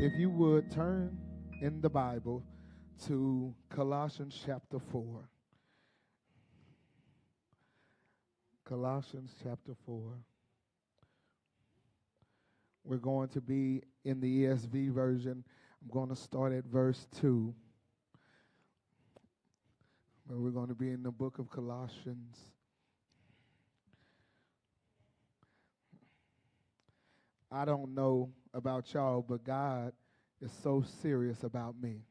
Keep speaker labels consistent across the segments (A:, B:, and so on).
A: If you would turn in the Bible to Colossians chapter 4. Colossians chapter 4. We're going to be in the ESV version. I'm going to start at verse 2. But we're going to be in the book of Colossians. I don't know about y'all, but God is so serious about me.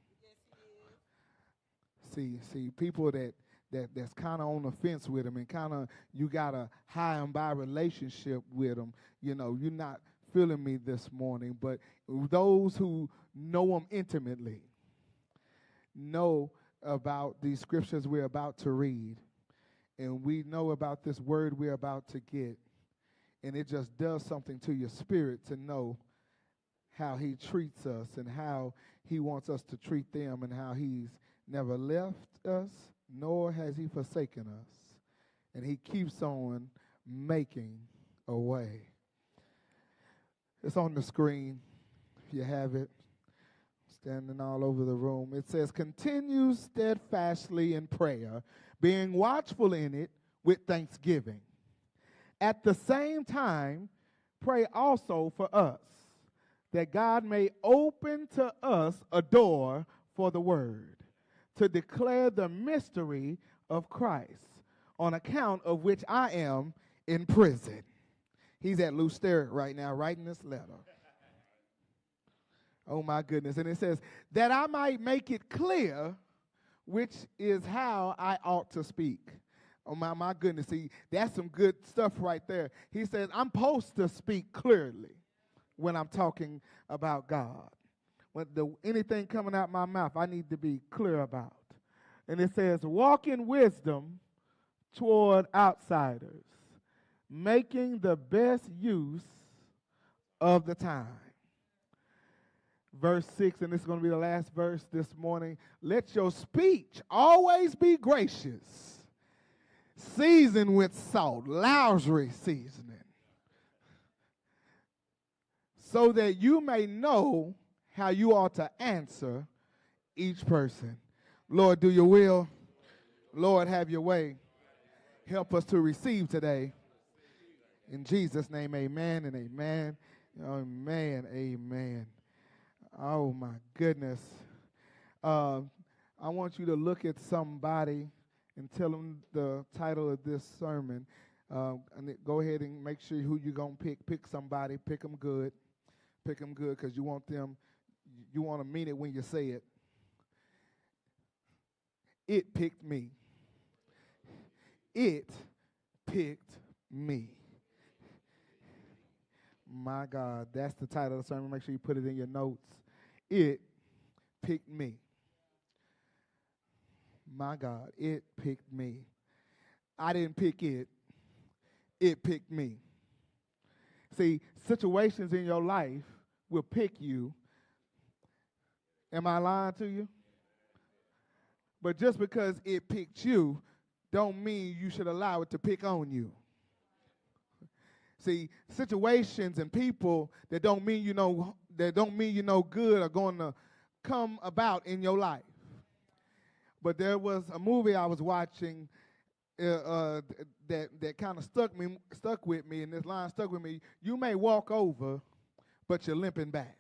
A: Yes, See, people that's kind of on the fence with him, and kind of you got a high and by relationship with him. You know, you're not feeling me this morning, but those who know him intimately know about these scriptures we're about to read, and we know about this word we're about to get. And it just does something to your spirit to know how he treats us and how he wants us to treat them and how he's never left us, nor has he forsaken us. And he keeps on making a way. It's on the screen, if you have it, standing all over the room. It says, continue steadfastly in prayer, being watchful in it with thanksgiving. At the same time, pray also for us, that God may open to us a door for the word, to declare the mystery of Christ, on account of which I am in prison. He's at Lou Sterrett right now writing this letter. Oh, my goodness. And it says, that I might make it clear which is how I ought to speak. Oh, my goodness. See, that's some good stuff right there. He says, I'm supposed to speak clearly when I'm talking about God. When anything coming out my mouth, I need to be clear about. And it says, walk in wisdom toward outsiders, making the best use of the time. Verse 6, and this is going to be the last verse this morning. Let your speech always be gracious, seasoned with salt, Lowry seasoning, so that you may know how you ought to answer each person. Lord, do your will. Lord, have your way. Help us to receive today. In Jesus' name, amen and amen. Amen, amen. Oh, my goodness. I want you to look at somebody and tell them the title of this sermon. And go ahead and make sure who you're going to pick. Pick somebody. Pick them good. Pick them good because you want to mean it when you say it. It picked me. It picked me. My God, that's the title of the sermon. Make sure you put it in your notes. It picked me. My God, it picked me. I didn't pick it. It picked me. See, situations in your life will pick you. Am I lying to you? But just because it picked you, don't mean you should allow it to pick on you. See, situations and people that don't mean you know good are going to come about in your life. But there was a movie I was watching that kind of stuck with me, and this line stuck with me. You may walk over, but you're limping back.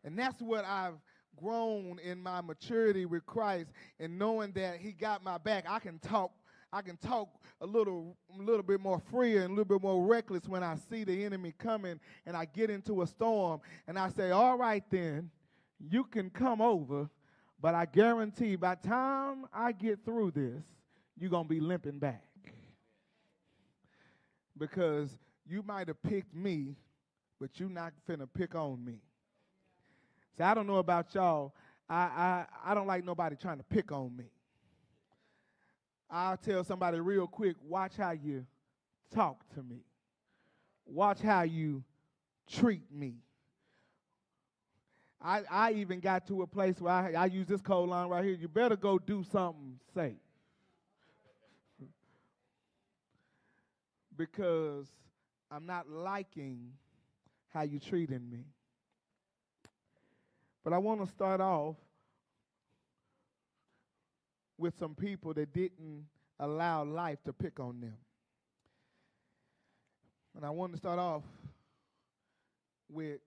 A: And that's what I've grown in my maturity with Christ, and knowing that he got my back. I can talk a little bit more freer and a little bit more reckless when I see the enemy coming and I get into a storm and I say, all right then, you can come over, but I guarantee by the time I get through this, you're going to be limping back. Because you might have picked me, but you're not finna pick on me. See, I don't know about y'all. I don't like nobody trying to pick on me. I'll tell somebody real quick, watch how you talk to me. Watch how you treat me. I even got to a place where I use this code line right here. You better go do something safe. Because I'm not liking how you treating me. But I want to start off with some people that didn't allow life to pick on them. And I want to start off with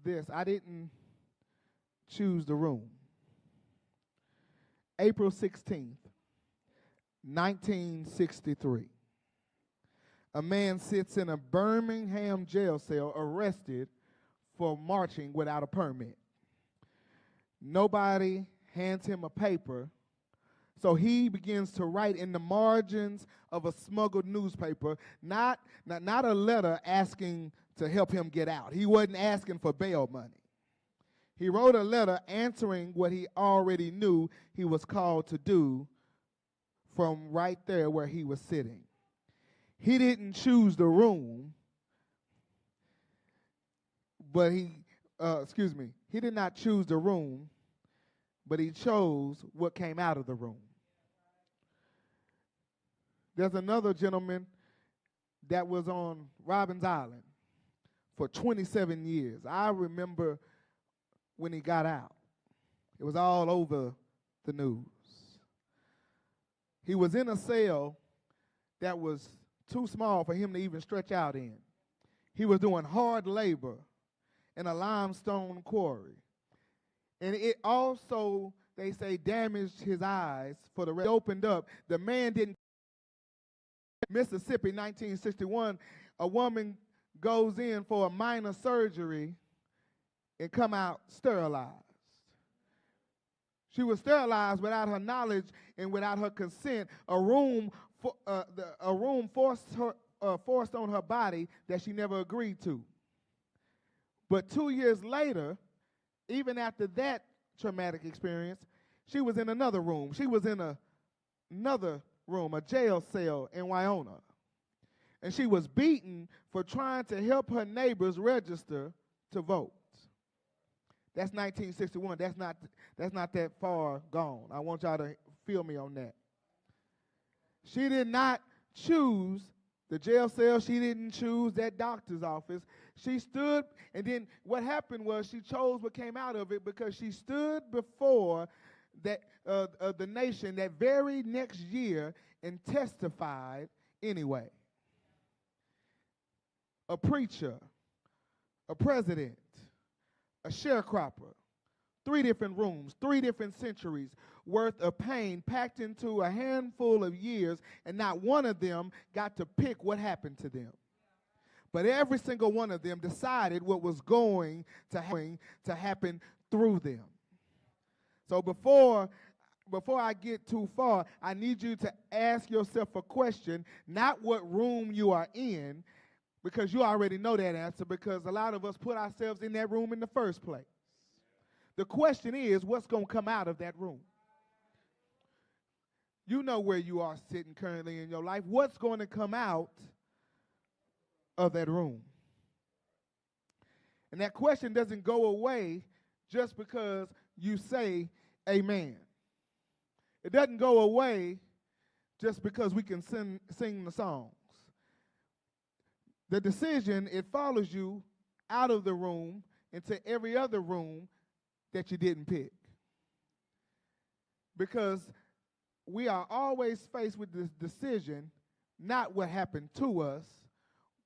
A: this. I didn't choose the room. April 16th, 1963. A man sits in a Birmingham jail cell arrested for marching without a permit. Nobody hands him a paper, so he begins to write in the margins of a smuggled newspaper, not a letter asking to help him get out. He wasn't asking for bail money. He wrote a letter answering what he already knew he was called to do from right there where he was sitting. He didn't choose the room, but he did not choose the room, but he chose what came out of the room. There's another gentleman that was on Robbins Island for 27 years. I remember when he got out. It was all over the news. He was in a cell that was too small for him to even stretch out in. He was doing hard labor in a limestone quarry. And it also, they say, damaged his eyes for the rest. He opened up. The man didn't. Mississippi, 1961, a woman goes in for a minor surgery and come out sterilized. She was sterilized without her knowledge and without her consent. A room forced on her body that she never agreed to. But 2 years later, even after that traumatic experience, she was in another room. She was in another room, a jail cell in Wyoming. And she was beaten for trying to help her neighbors register to vote. That's 1961. That's not that far gone. I want y'all to feel me on that. She did not choose the jail cell. She didn't choose that doctor's office. She stood, and then what happened was she chose what came out of it because she stood before that the nation that very next year and testified anyway. A preacher, a president, a sharecropper, 3 different rooms, 3 different centuries worth of pain packed into a handful of years, and not one of them got to pick what happened to them. But every single one of them decided what was going to happen through them. So before I get too far, I need you to ask yourself a question, not what room you are in, because you already know that answer, because a lot of us put ourselves in that room in the first place. The question is, what's going to come out of that room? You know where you are sitting currently in your life. What's going to come out of that room? And that question doesn't go away just because you say amen. It doesn't go away just because we can sing the songs. The decision, it follows you out of the room into every other room that you didn't pick. Because we are always faced with this decision, not what happened to us,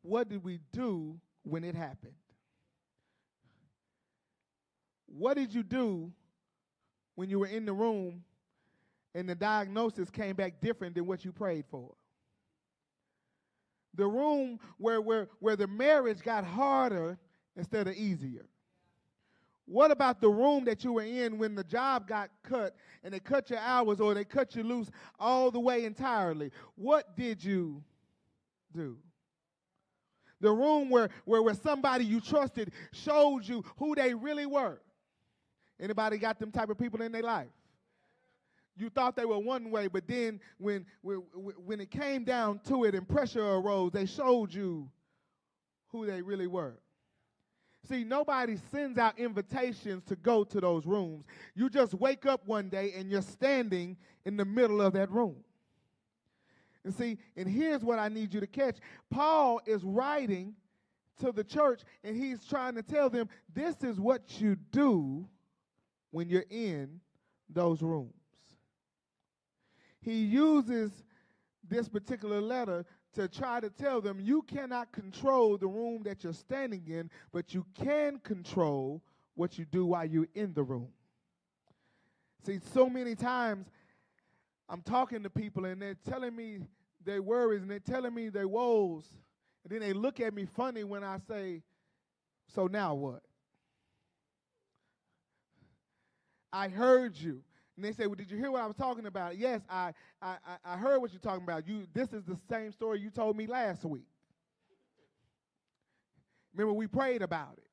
A: what did we do when it happened? What did you do when you were in the room and the diagnosis came back different than what you prayed for? The room where the marriage got harder instead of easier. What about the room that you were in when the job got cut and they cut your hours or they cut you loose all the way entirely? What did you do? The room where somebody you trusted showed you who they really were. Anybody got them type of people in their life? You thought they were one way, but then when it came down to it and pressure arose, they showed you who they really were. See, nobody sends out invitations to go to those rooms. You just wake up one day and you're standing in the middle of that room. And see, and here's what I need you to catch. Paul is writing to the church, and he's trying to tell them, this is what you do when you're in those rooms. He uses this particular letter to try to tell them, you cannot control the room that you're standing in, but you can control what you do while you're in the room. See, so many times I'm talking to people and they're telling me their worries and they're telling me their woes, and then they look at me funny when I say, so now what? I heard you. And they say, well, did you hear what I was talking about? Yes, I heard what you're talking about. This is the same story you told me last week. Remember, we prayed about it.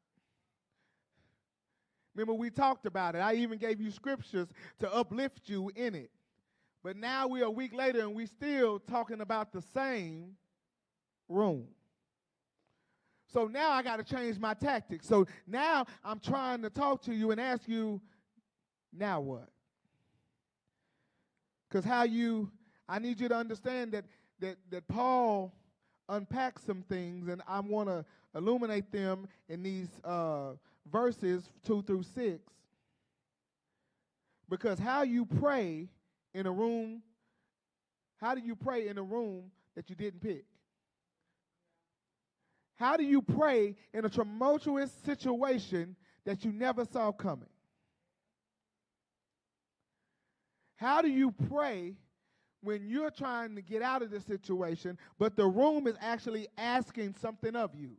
A: Remember, we talked about it. I even gave you scriptures to uplift you in it. But now we're a week later and we're still talking about the same room. So now I got to change my tactics. So now I'm trying to talk to you and ask you, now what? Because I need you to understand that Paul unpacks some things, and I want to illuminate them in these verses 2 through 6. Because how do you pray in a room that you didn't pick? How do you pray in a tumultuous situation that you never saw coming? How do you pray when you're trying to get out of the situation, but the room is actually asking something of you?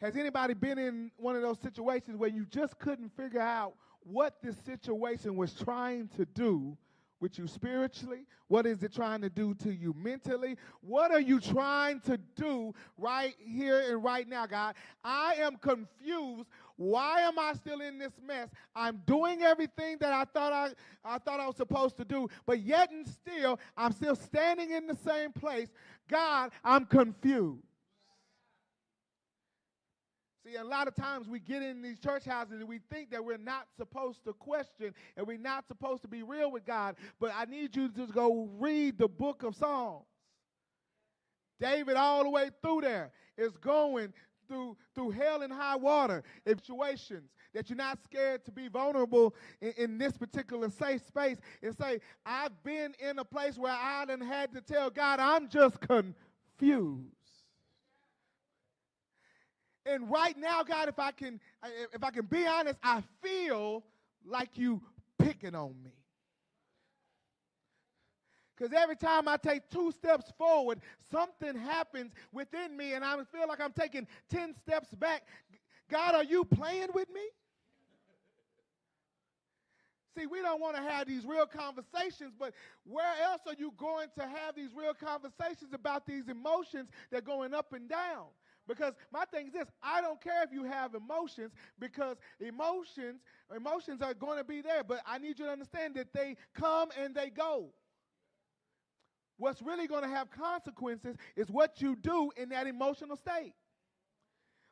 A: Has anybody been in one of those situations where you just couldn't figure out what this situation was trying to do with you spiritually? What is it trying to do to you mentally? What are you trying to do right here and right now, God? I am confused. Why am I still in this mess? I'm doing everything that I thought I was supposed to do, but yet and still, I'm still standing in the same place. God, I'm confused. See, a lot of times we get in these church houses and we think that we're not supposed to question and we're not supposed to be real with God, but I need you to just go read the book of Psalms. David all the way through there is going through hell and high water situations that you're not scared to be vulnerable in this particular safe space and say, I've been in a place where I done had to tell God, I'm just confused. And right now, God, if I can be honest, I feel like you picking on me. Because every time I take 2 steps forward, something happens within me, and I feel like I'm taking 10 steps back. God, are you playing with me? See, we don't want to have these real conversations, but where else are you going to have these real conversations about these emotions that are going up and down? Because my thing is this, I don't care if you have emotions, because emotions are going to be there, but I need you to understand that they come and they go. What's really going to have consequences is what you do in that emotional state.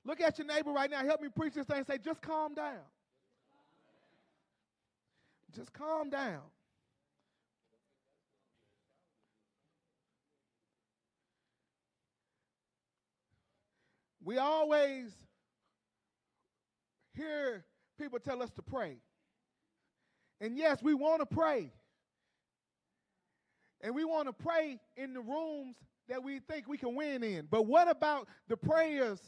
A: Look at your neighbor right now. Help me preach this thing and say, just calm down. Just calm down. We always hear people tell us to pray. And yes, we want to pray. And we want to pray in the rooms that we think we can win in. But what about the prayers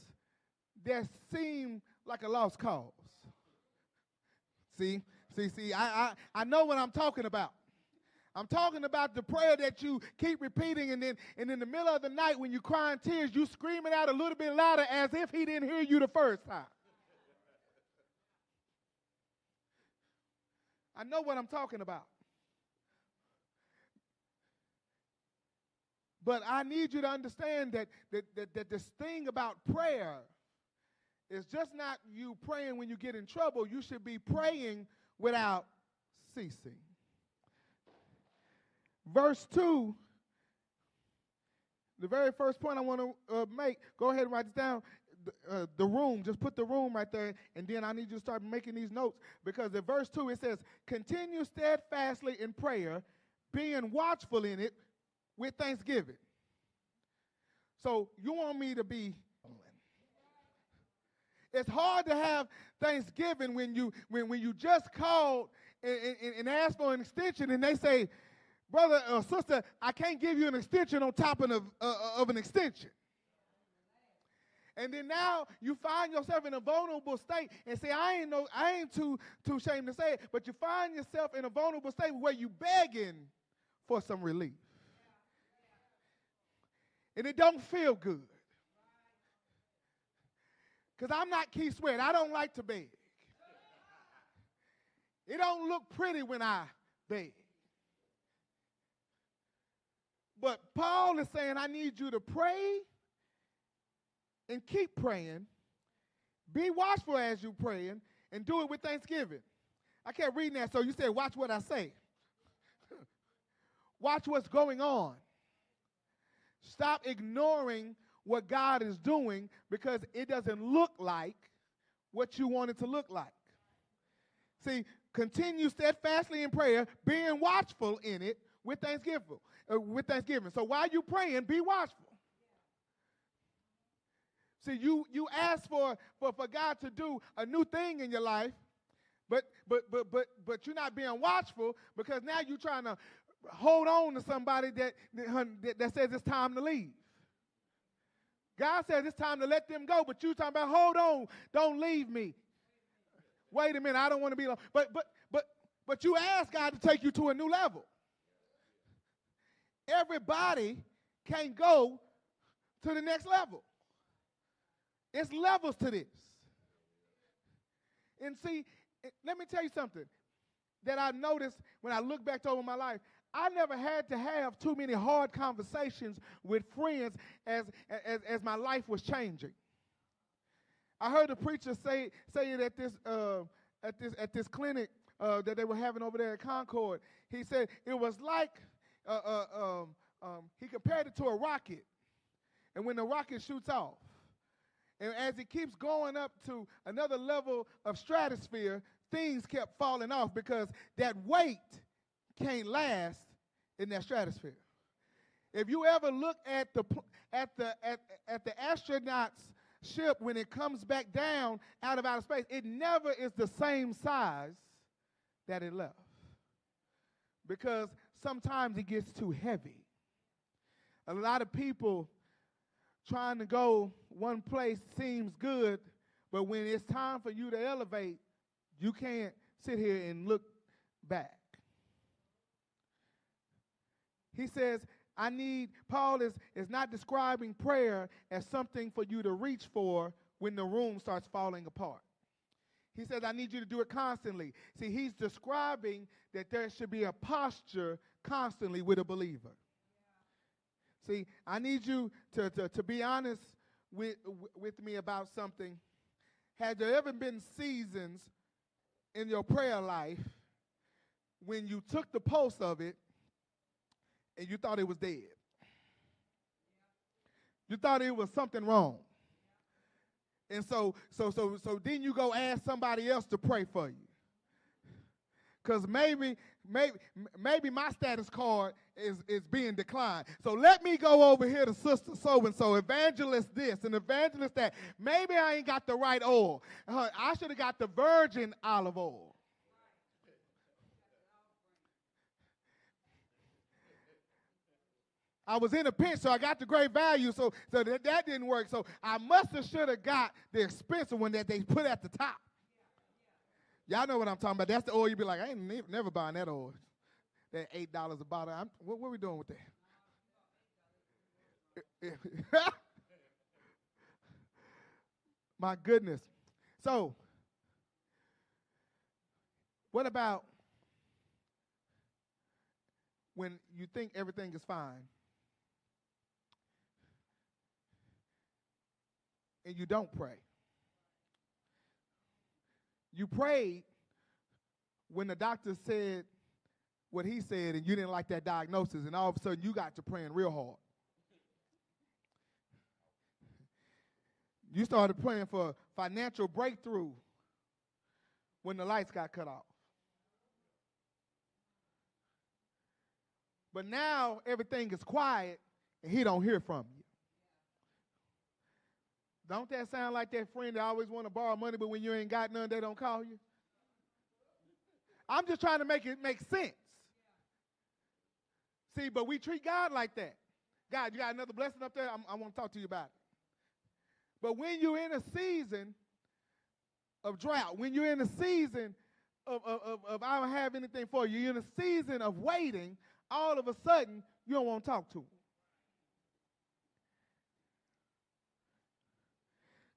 A: that seem like a lost cause? See, I know what I'm talking about. I'm talking about the prayer that you keep repeating, and in the middle of the night when you're crying tears, you screaming out a little bit louder as if he didn't hear you the first time. I know what I'm talking about. But I need you to understand that this thing about prayer is just not you praying when you get in trouble. You should be praying without ceasing. Verse 2, the very first point I want to make, go ahead and write this down, the room. Just put the room right there, and then I need you to start making these notes, because in verse 2 it says, continue steadfastly in prayer, being watchful in it with thanksgiving. So you want me to be. It's hard to have Thanksgiving when you just called and asked for an extension, and they say, brother or sister, I can't give you an extension on top of an extension. And then now you find yourself in a vulnerable state and say, I ain't too ashamed to say it, but you find yourself in a vulnerable state where you begging for some relief. And it don't feel good. Because I'm not Keith Sweat. I don't like to beg. It don't look pretty when I beg. But Paul is saying, I need you to pray and keep praying. Be watchful as you're praying and do it with thanksgiving. I kept reading that, so you said, watch what I say. Watch what's going on. Stop ignoring what God is doing because it doesn't look like what you want it to look like. See, continue steadfastly in prayer, being watchful in it with thanksgiving. So while you're praying, be watchful. See, you ask for God to do a new thing in your life, but you're not being watchful because now you're trying to hold on to somebody that says it's time to leave. God says it's time to let them go, but you talking about, hold on, don't leave me. Wait a minute, I don't want to be alone. But you ask God to take you to a new level. Everybody can't go to the next level. It's levels to this. And see, let me tell you something that I noticed when I look back over my life. I never had to have too many hard conversations with friends as my life was changing. I heard a preacher say it at this clinic that they were having over there at Concord. He said it was like he compared it to a rocket, and when the rocket shoots off, and as it keeps going up to another level of stratosphere, things kept falling off because that weight can't last in that stratosphere. If you ever look at the astronaut's ship when it comes back down out of outer space, it never is the same size that it left. Because sometimes it gets too heavy. A lot of people trying to go one place seems good, but when it's time for you to elevate, you can't sit here and look back. He says, Paul is not describing prayer as something for you to reach for when the room starts falling apart. He says, I need you to do it constantly. See, he's describing that there should be a posture constantly with a believer. See, I need you to be honest with me about something. Has there ever been seasons in your prayer life when you took the pulse of it and you thought it was dead? You thought it was something wrong. And so then you go ask somebody else to pray for you. Because maybe my status card is being declined. So let me go over here to sister so-and-so, evangelist this and evangelist that. Maybe I ain't got the right oil. I should have got the virgin olive oil. I was in a pinch, so I got the great value, so that didn't work. So I must have should have got the expensive one that they put at the top. Y'all know what I'm talking about. That's the oil you be like, I ain't never buying that oil. That $8 a bottle. What are we doing with that? My goodness. So, what about when you think everything is fine and you don't pray? You prayed when the doctor said what he said and you didn't like that diagnosis, and all of a sudden you got to praying real hard. You started praying for financial breakthrough when the lights got cut off. But now everything is quiet and he don't hear from you. Don't that sound like that friend that always want to borrow money, but when you ain't got none, they don't call you? I'm just trying to make it make sense. See, but we treat God like that. God, you got another blessing up there? I want to talk to you about it. But when you're in a season of drought, when you're in a season of I don't have anything for you, you're in a season of waiting, all of a sudden, you don't want to talk to him.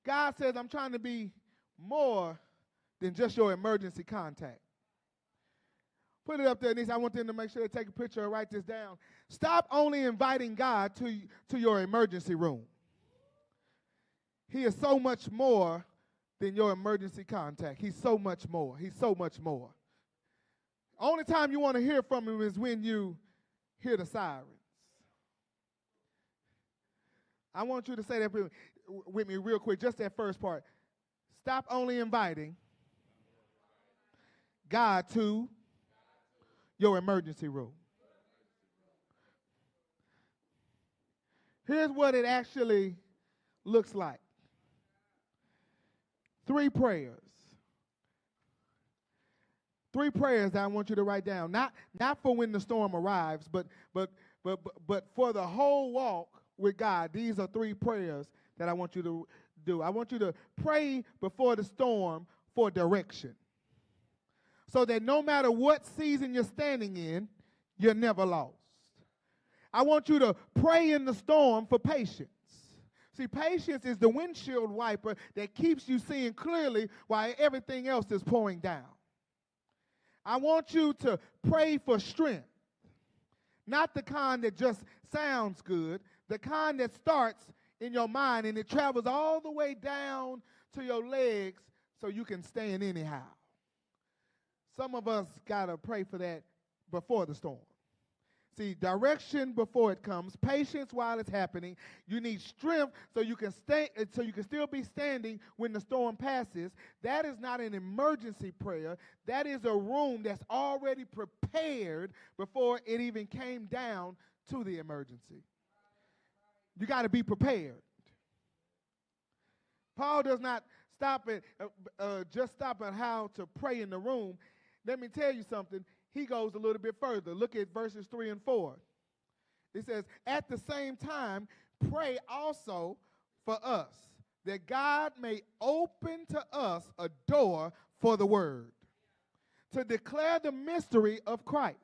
A: God says, I'm trying to be more than just your emergency contact. Put it up there, Denise. I want them to make sure they take a picture and write this down. Stop only inviting God to your emergency room. He is so much more than your emergency contact. He's so much more. He's so much more. Only time you want to hear from him is when you hear the sirens. I want you to say that with me real quick, just that first part. Stop only inviting God to your emergency room. Here's what it actually looks like. 3 prayers. 3 prayers that I want you to write down. Not for when the storm arrives, but for the whole walk with God. These are 3 prayers that I want you to do. I want you to pray before the storm for direction, so that no matter what season you're standing in, you're never lost. I want you to pray in the storm for patience. See, patience is the windshield wiper that keeps you seeing clearly while everything else is pouring down. I want you to pray for strength, not the kind that just sounds good, the kind that starts in your mind and it travels all the way down to your legs so you can stand anyhow. Some of us got to pray for that before the storm. See, direction before it comes, patience while it's happening. You need strength so you can still be standing when the storm passes. That is not an emergency prayer. That is a room that's already prepared before it even came down to the emergency. You got to be prepared. Paul does not stop at how to pray in the room. Let me tell you something. He goes a little bit further. Look at verses 3 and 4. It says, at the same time, pray also for us, that God may open to us a door for the word, to declare the mystery of Christ.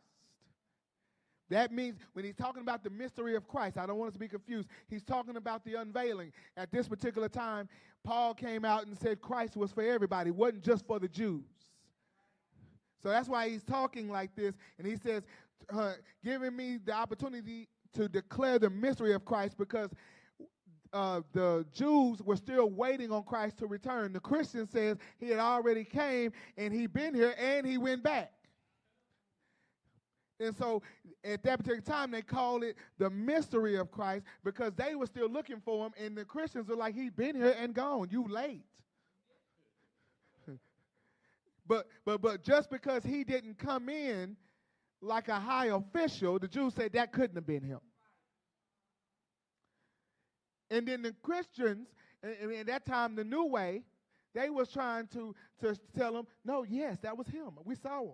A: That means when he's talking about the mystery of Christ, I don't want us to be confused. He's talking about the unveiling. At this particular time, Paul came out and said Christ was for everybody. It wasn't just for the Jews. So that's why he's talking like this. And he says, giving me the opportunity to declare the mystery of Christ, because the Jews were still waiting on Christ to return. The Christian says he had already came and he'd been here and he went back. And so at that particular time, they called it the mystery of Christ, because they were still looking for him, and the Christians were like, he's been here and gone. You late. But just because he didn't come in like a high official, the Jews said that couldn't have been him. And then the Christians, at that time, the New Way, they was trying to tell him, no, yes, that was him. We saw him.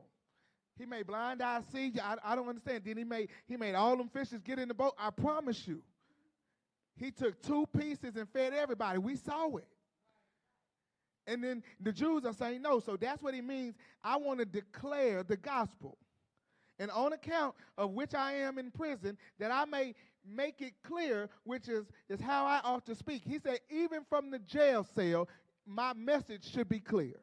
A: He made blind eyes see. I don't understand. Then he made all them fishes get in the boat. I promise you. He took 2 pieces and fed everybody. We saw it. And then the Jews are saying no. So that's what he means. I want to declare the gospel. And on account of which I am in prison, that I may make it clear, which is how I ought to speak. He said, even from the jail cell, my message should be clear.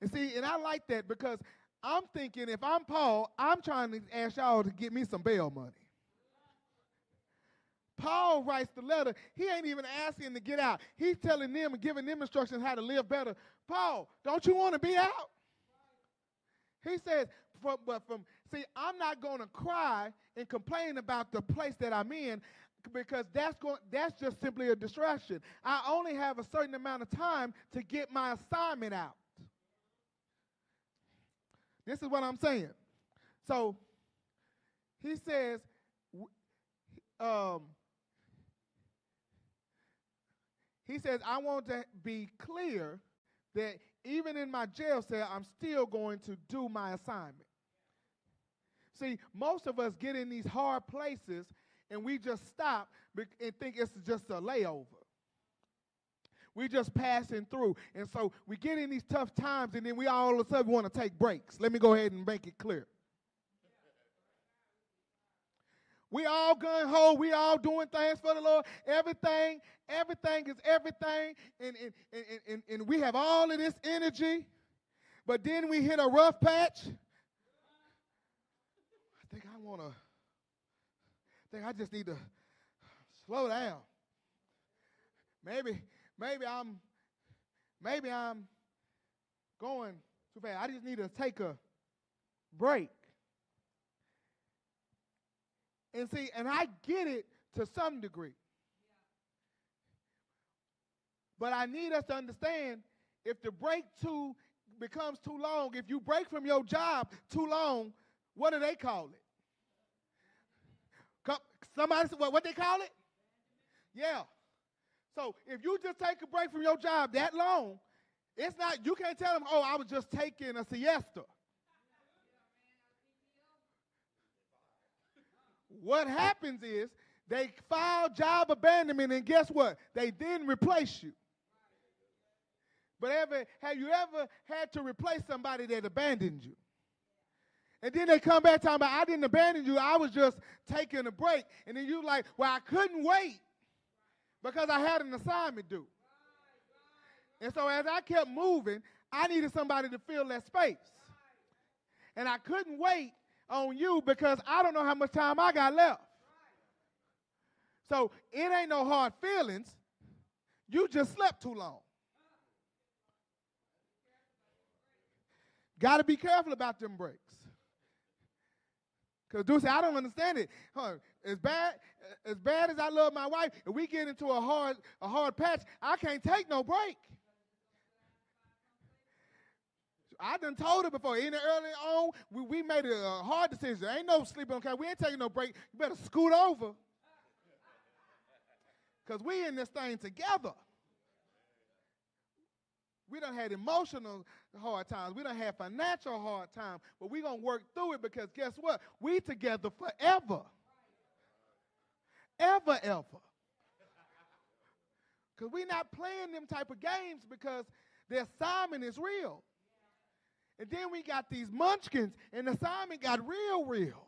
A: And see, and I like that, because I'm thinking, if I'm Paul, I'm trying to ask y'all to get me some bail money. Paul writes the letter. He ain't even asking to get out. He's telling them and giving them instructions how to live better. Paul, don't you want to be out? He says, I'm not going to cry and complain about the place that I'm in, because that's just simply a distraction. I only have a certain amount of time to get my assignment out. This is what I'm saying. So he says, He says, I want to be clear that even in my jail cell, I'm still going to do my assignment. See, most of us get in these hard places and we just stop and think it's just a layover. We're just passing through. And so we get in these tough times and then we all of a sudden want to take breaks. Let me go ahead and make it clear. We all gung-ho. We all doing things for the Lord. Everything is everything. And we have all of this energy. But then we hit a rough patch. I just need to slow down. Maybe I'm going too fast. I just need to take a break. And see, and I get it to some degree. But I need us to understand, if the break becomes too long, if you break from your job too long, what do they call it? Somebody said, what they call it? Yeah. So if you just take a break from your job that long, it's not, you can't tell them, oh, I was just taking a siesta. What happens is they file job abandonment, and guess what? They then replace you. But have you ever had to replace somebody that abandoned you? And then they come back talking about, I didn't abandon you, I was just taking a break. And then you're like, well, I couldn't wait because I had an assignment due. And so as I kept moving, I needed somebody to fill that space. And I couldn't wait on you because I don't know how much time I got left. So it ain't no hard feelings. You just slept too long. Got to be careful about them breaks. Because dude said, I don't understand it. As bad as I love my wife, if we get into a hard patch, I can't take no break. I done told her before, in the early on, we made a hard decision. There ain't no sleeping on couch. We ain't taking no break. You better scoot over. Because we in this thing together. We done had emotional hard times. We done had financial hard times. But we going to work through it because guess what? We together forever. Ever. Because we not playing them type of games because the assignment is real. And then we got these munchkins, and the assignment got real.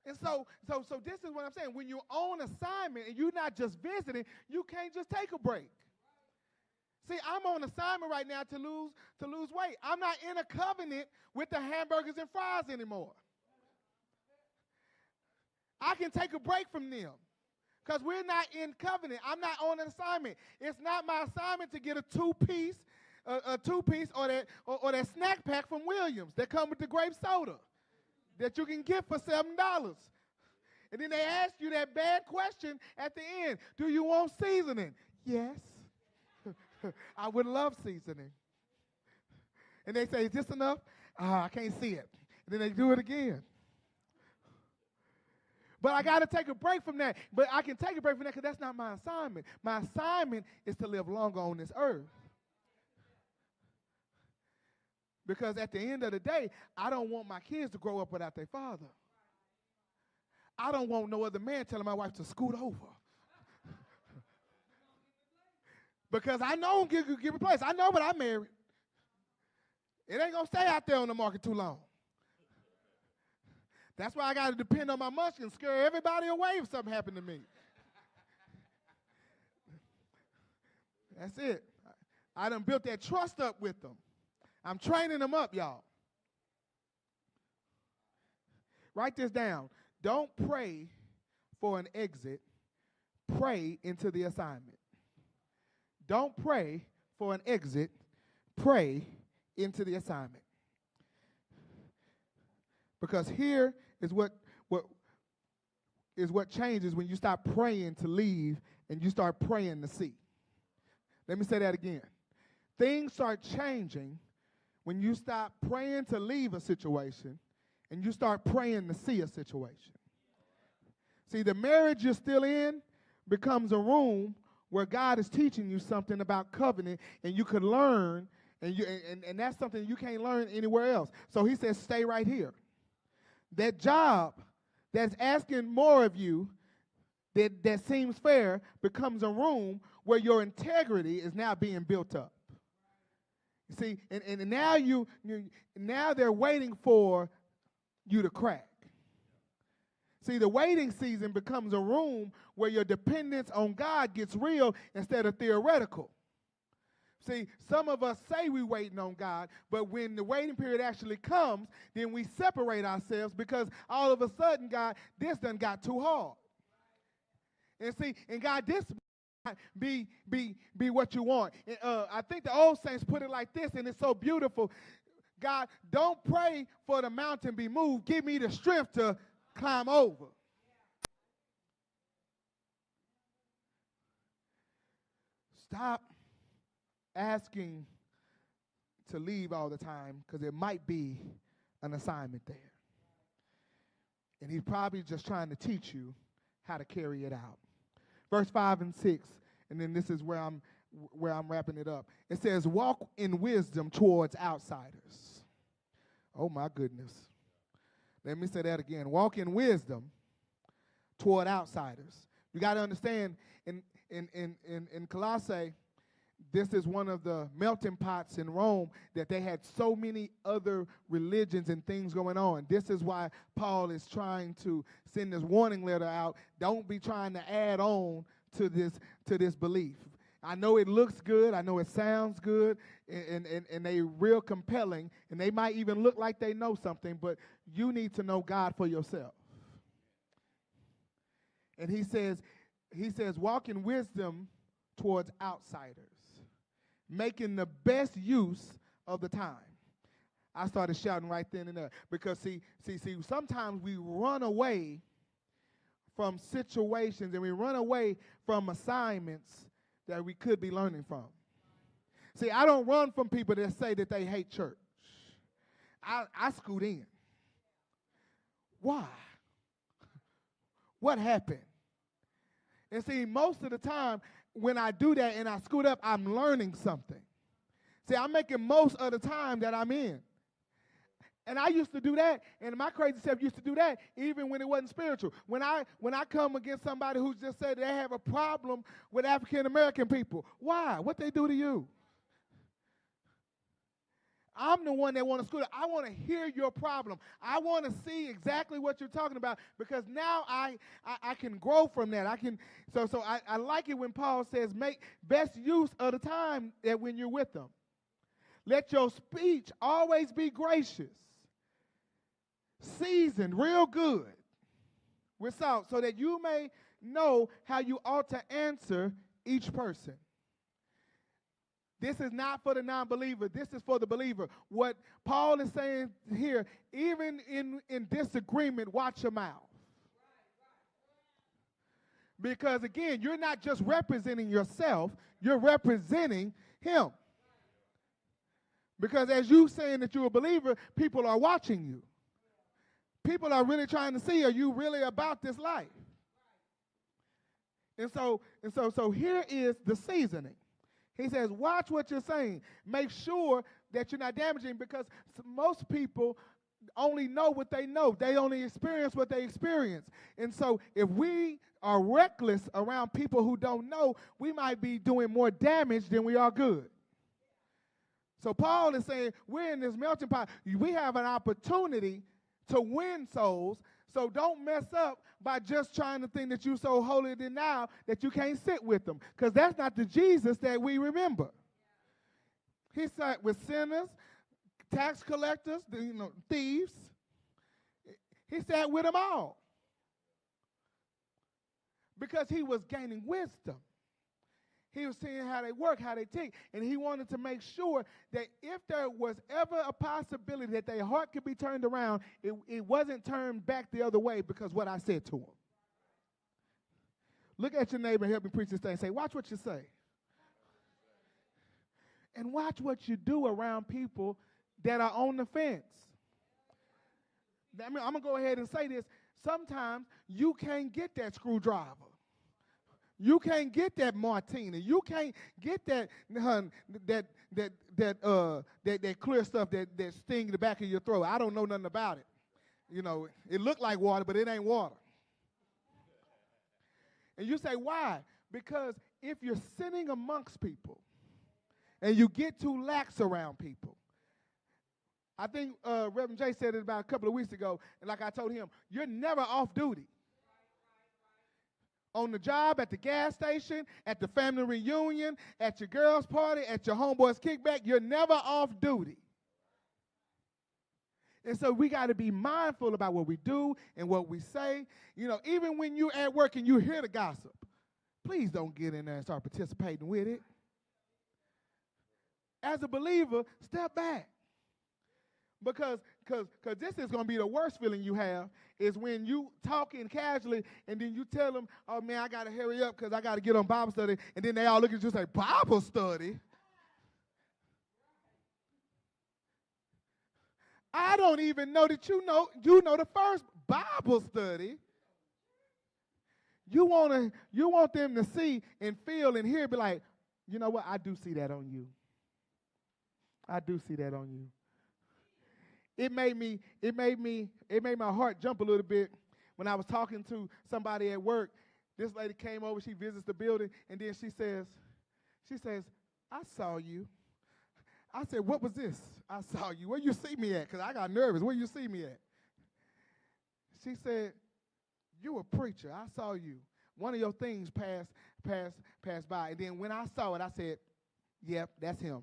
A: And so this is what I'm saying. When you're on assignment and you're not just visiting, you can't just take a break. See, I'm on assignment right now to lose weight. I'm not in a covenant with the hamburgers and fries anymore. I can take a break from them because we're not in covenant. I'm not on an assignment. It's not my assignment to get a two-piece or that snack pack from Williams that come with the grape soda that you can get for $7. And then they ask you that bad question at the end. Do you want seasoning? Yes. I would love seasoning. And they say, is this enough? I can't see it. And then they do it again. But I got to take a break from that. But I can take a break from that because that's not my assignment. My assignment is to live longer on this earth. Because at the end of the day, I don't want my kids to grow up without their father. I don't want no other man telling my wife to scoot over. Because I know I'm going to get replaced. I know, but I'm married. It ain't going to stay out there on the market too long. That's why I got to depend on my munchkins, scare everybody away if something happened to me. That's it. I done built that trust up with them. I'm training them up, y'all. Write this down. Don't pray for an exit. Pray into the assignment. Don't pray for an exit. Pray into the assignment. Because here is what changes when you stop praying to leave and you start praying to see. Let me say that again. Things start changing when you stop praying to leave a situation and you start praying to see a situation. See, the marriage you're still in becomes a room where God is teaching you something about covenant, and you could learn, and that's something you can't learn anywhere else. So he says, stay right here. That job that's asking more of you that seems fair becomes a room where your integrity is now being built up. You see, and now now they're waiting for you to crack. See, the waiting season becomes a room where your dependence on God gets real instead of theoretical. See, some of us say we're waiting on God, but when the waiting period actually comes, then we separate ourselves because all of a sudden, God, this done got too hard. And see, and God, this be what you want. I think the old saints put it like this, and it's so beautiful. God, don't pray for the mountain be moved. Give me the strength to climb over. Stop asking to leave all the time because there might be an assignment there. And he's probably just trying to teach you how to carry it out. Verse 5 and 6, and then this is where I'm wrapping it up. It says, walk in wisdom towards outsiders. Oh, my goodness. Let me say that again. Walk in wisdom toward outsiders. You got to understand, in Colossae, this is one of the melting pots in Rome that they had so many other religions and things going on. This is why Paul is trying to send this warning letter out. Don't be trying to add on to this belief. I know it looks good. I know it sounds good, and they're real compelling, and they might even look like they know something, but you need to know God for yourself. And he says, walk in wisdom towards outsiders, making the best use of the time. I started shouting right then and there because see, sometimes we run away from situations and we run away from assignments that we could be learning from. See, I don't run from people that say that they hate church. I scoot in. Why? What happened? And see, most of the time, when I do that and I scoot up, I'm learning something. See, I'm making most of the time that I'm in. And I used to do that, and my crazy self used to do that even when it wasn't spiritual. When I come against somebody who just said they have a problem with African American people, why? What they do to you? I'm the one that want to scoot up. I want to hear your problem. I want to see exactly what you're talking about because now I can grow from that. I like it when Paul says make best use of the time that when you're with them. Let your speech always be gracious, seasoned real good with salt, so that you may know how you ought to answer each person. This is not for the non-believer. This is for the believer. What Paul is saying here, even in disagreement, watch your mouth. Because again, you're not just representing yourself, you're representing him. Because as you saying that you're a believer, people are watching you. People are really trying to see, are you really about this life? And so here is the seasoning. He says, watch what you're saying. Make sure that you're not damaging, because most people only know what they know. They only experience what they experience. And so if we are reckless around people who don't know, we might be doing more damage than we are good. So Paul is saying, we're in this melting pot. We have an opportunity to win souls. So don't mess up by just trying to think that you're so holier than thou that you can't sit with them, because that's not the Jesus that we remember. He sat with sinners, tax collectors, thieves. He sat with them all because he was gaining wisdom. He was seeing how they work, how they think, and he wanted to make sure that if there was ever a possibility that their heart could be turned around, it wasn't turned back the other way because what I said to them. Look at your neighbor and help me preach this thing. Say, watch what you say. And watch what you do around people that are on the fence. I mean, I'm going to go ahead and say this. Sometimes you can't get that screwdriver. You can't get that martini. You can't get that that clear stuff that sting the back of your throat. I don't know nothing about it. You know, it looked like water, but it ain't water. And you say, why? Because if you're sitting amongst people and you get too lax around people, I think Reverend Jay said it about a couple of weeks ago, and like I told him, you're never off duty. On the job, at the gas station, at the family reunion, at your girls' party, at your homeboys' kickback, you're never off duty. And so we got to be mindful about what we do and what we say. You know, even when you're at work and you hear the gossip, please don't get in there and start participating with it. As a believer, step back. Because this is going to be the worst feeling you have is when you talking casually and then you tell them, oh, man, I got to hurry up because I got to get on Bible study. And then they all look at you and say, Bible study? I don't even know that you know the first Bible study. You want them to see and feel and hear, be like, you know what? I do see that on you. I do see that on you. It made my heart jump a little bit when I was talking to somebody at work. This lady came over, she visits the building, and then she says, I saw you. I said, what was this? I saw you. Where you see me at? Because I got nervous. Where you see me at? She said, you a preacher. I saw you. One of your things passed by. And then when I saw it, I said, yep, that's him.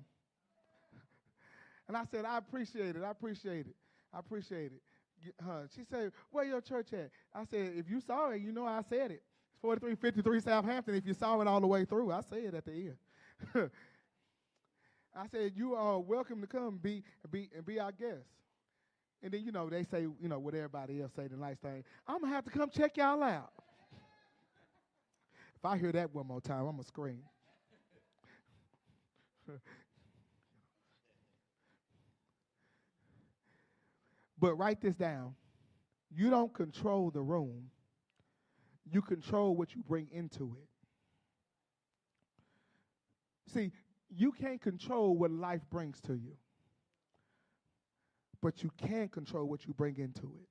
A: And I said, I appreciate it. She said, where your church at? I said, if you saw it, you know I said it. It's 4353 Southampton. If you saw it all the way through, I say it at the end. I said, you are welcome to come be our guest. And then, you know, they say, you know, what everybody else say, the nice thing. I'm going to have to come check y'all out. If I hear that one more time, I'm going to scream. But write this down. You don't control the room. You control what you bring into it. See, you can't control what life brings to you. But you can control what you bring into it.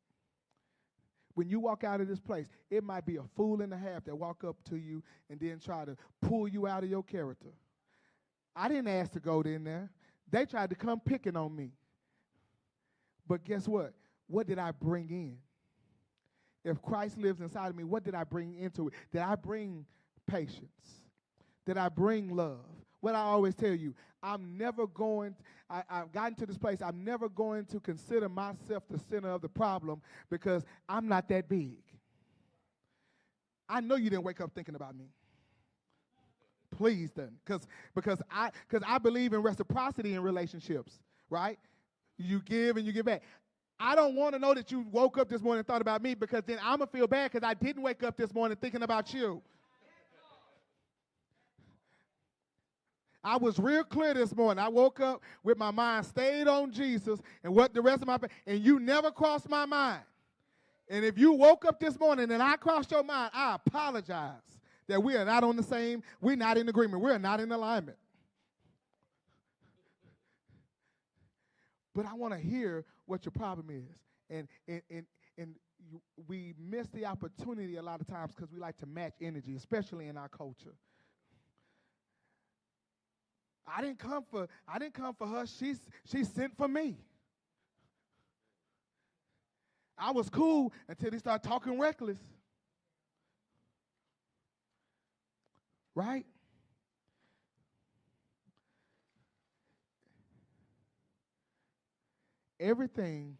A: When you walk out of this place, it might be a fool and a half that walk up to you and then try to pull you out of your character. I didn't ask to go in there. They tried to come picking on me. But guess what? What did I bring in? If Christ lives inside of me, what did I bring into it? Did I bring patience? Did I bring love? What I always tell you, I've gotten to this place, I'm never going to consider myself the center of the problem because I'm not that big. I know you didn't wake up thinking about me. Please don't. Because I believe in reciprocity in relationships, right? You give and you give back. I don't want to know that you woke up this morning and thought about me because then I'm going to feel bad because I didn't wake up this morning thinking about you. I was real clear this morning. I woke up with my mind stayed on Jesus and what the rest of my, and you never crossed my mind. And if you woke up this morning and I crossed your mind, I apologize that we are not on the same, we're not in agreement, we're not in alignment. But I want to hear what your problem is. And we miss the opportunity a lot of times because we like to match energy, especially in our culture. I didn't come for her. She sent for me. I was cool until they started talking reckless. Right? Everything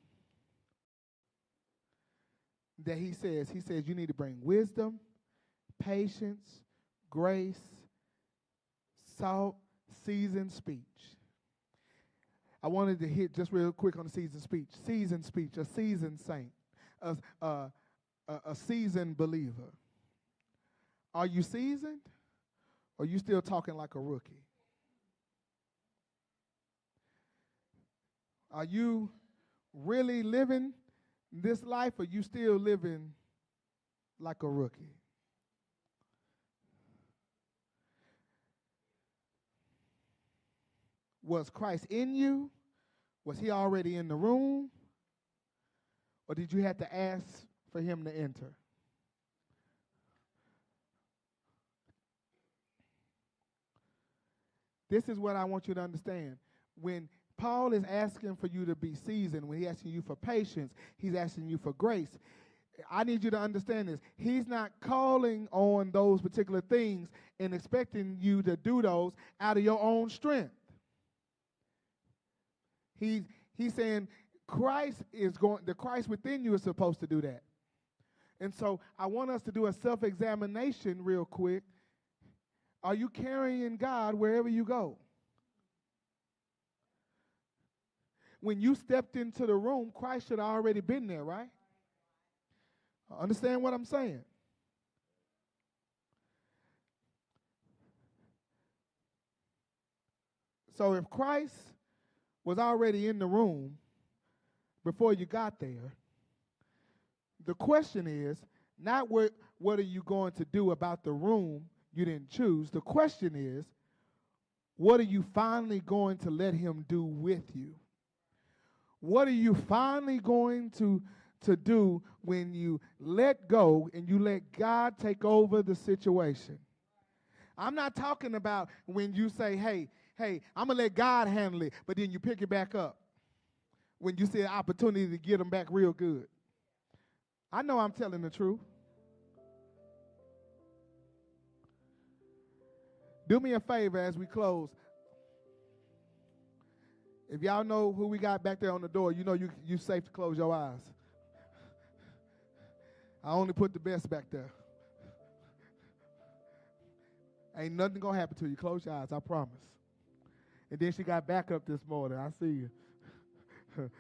A: that he says you need to bring wisdom, patience, grace, salt, seasoned speech. I wanted to hit just real quick on the seasoned speech. Seasoned speech, a seasoned saint, a seasoned believer. Are you seasoned or are you still talking like a rookie? Are you really living this life or are you still living like a rookie. Was Christ in you? Was he already in the room? Or did you have to ask for him to enter? This is what I want you to understand. When Paul is asking for you to be seasoned, when he's asking you for patience, he's asking you for grace. I need you to understand this. He's not calling on those particular things and expecting you to do those out of your own strength. He's saying the Christ within you is supposed to do that. And so I want us to do a self-examination real quick. Are you carrying God wherever you go? When you stepped into the room, Christ should have already been there, right? Understand what I'm saying? So if Christ was already in the room before you got there, the question is not what are you going to do about the room you didn't choose. The question is, what are you finally going to let him do with you? What are you finally going to do when you let go and you let God take over the situation? I'm not talking about when you say, hey, I'm going to let God handle it, but then you pick it back up when you see an opportunity to get them back real good. I know I'm telling the truth. Do me a favor as we close. If y'all know who we got back there on the door, you know you're safe to close your eyes. I only put the best back there. Ain't nothing going to happen to you. Close your eyes, I promise. And then she got back up this morning. I see you.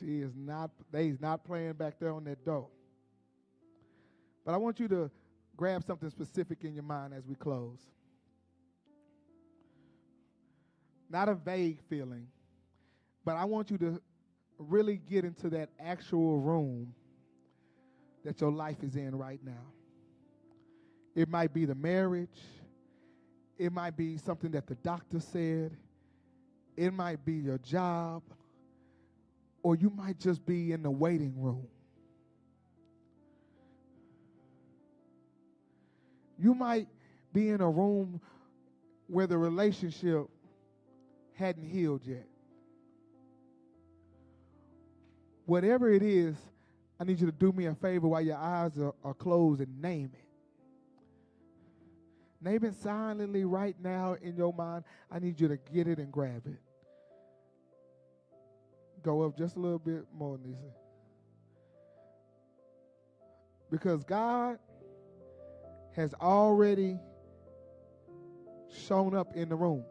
A: They's not playing back there on that door. But I want you to grab something specific in your mind as we close. Not a vague feeling, but I want you to really get into that actual room that your life is in right now. It might be the marriage. It might be something that the doctor said. It might be your job. Or you might just be in the waiting room. You might be in a room where the relationship hadn't healed yet. Whatever it is, I need you to do me a favor while your eyes are closed and name it. Name it silently right now in your mind. I need you to get it and grab it. Go up just a little bit more, Nisa. Because God has already shown up in the room.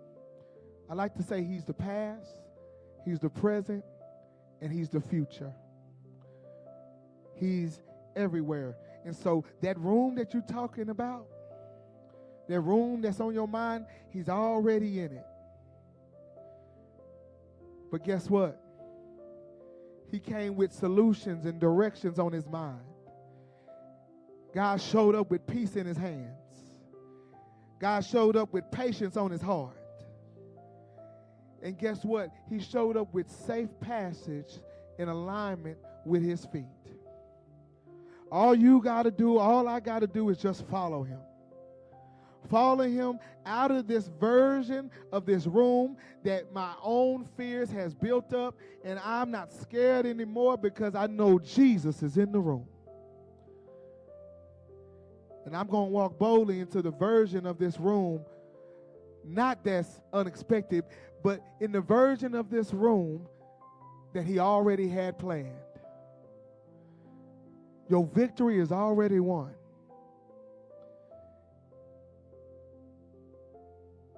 A: I like to say he's the past, he's the present, and he's the future. He's everywhere. And so that room that you're talking about, that room that's on your mind, he's already in it. But guess what? He came with solutions and directions on his mind. God showed up with peace in his hands. God showed up with patience on his heart. And guess what? He showed up with safe passage in alignment with his feet. All you got to do, all I got to do is just follow him. Follow him out of this version of this room that my own fears has built up, and I'm not scared anymore because I know Jesus is in the room. And I'm going to walk boldly into the version of this room, not that's unexpected, but in the version of this room that he already had planned. Your victory is already won.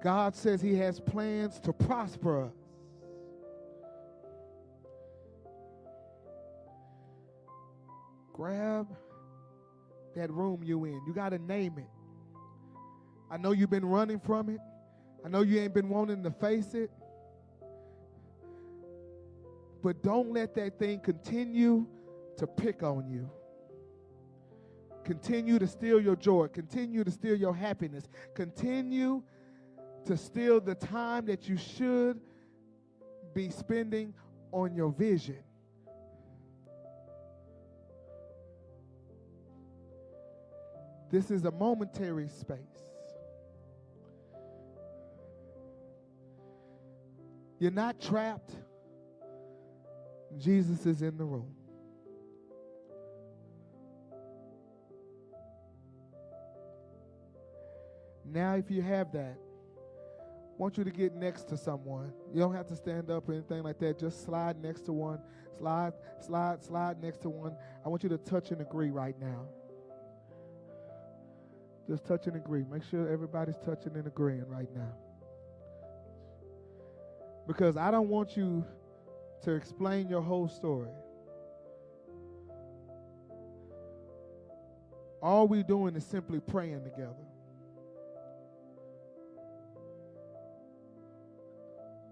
A: God says he has plans to prosper us. Grab that room you in. You got to name it. I know you've been running from it. I know you ain't been wanting to face it. But don't let that thing continue to pick on you. continue to steal your joy, continue to steal your happiness, continue to steal the time that you should be spending on your vision. This is a momentary space. You're not trapped. Jesus is in the room. Now, if you have that, I want you to get next to someone. You don't have to stand up or anything like that. Just slide next to one. Slide next to one. I want you to touch and agree right now. Just touch and agree. Make sure everybody's touching and agreeing right now. Because I don't want you to explain your whole story. All we're doing is simply praying together.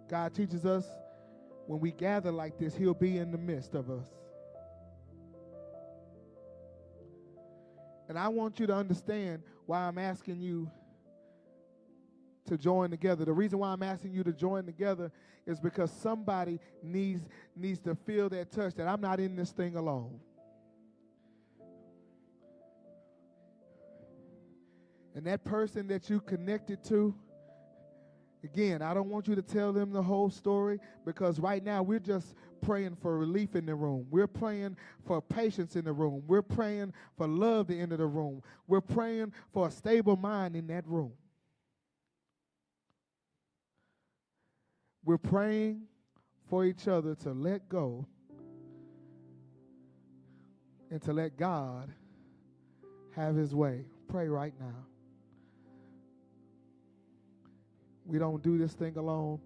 A: God teaches us when we gather like this, He'll be in the midst of us. And I want you to understand why I'm asking you to join together. The reason why I'm asking you to join together is because somebody needs to feel that touch, that I'm not in this thing alone. And that person that you connected to, again, I don't want you to tell them the whole story, because right now we're just praying for relief in the room. We're praying for patience in the room. We're praying for love to enter the room. We're praying for a stable mind in that room. We're praying for each other to let go and to let God have His way. Pray right now. We don't do this thing alone.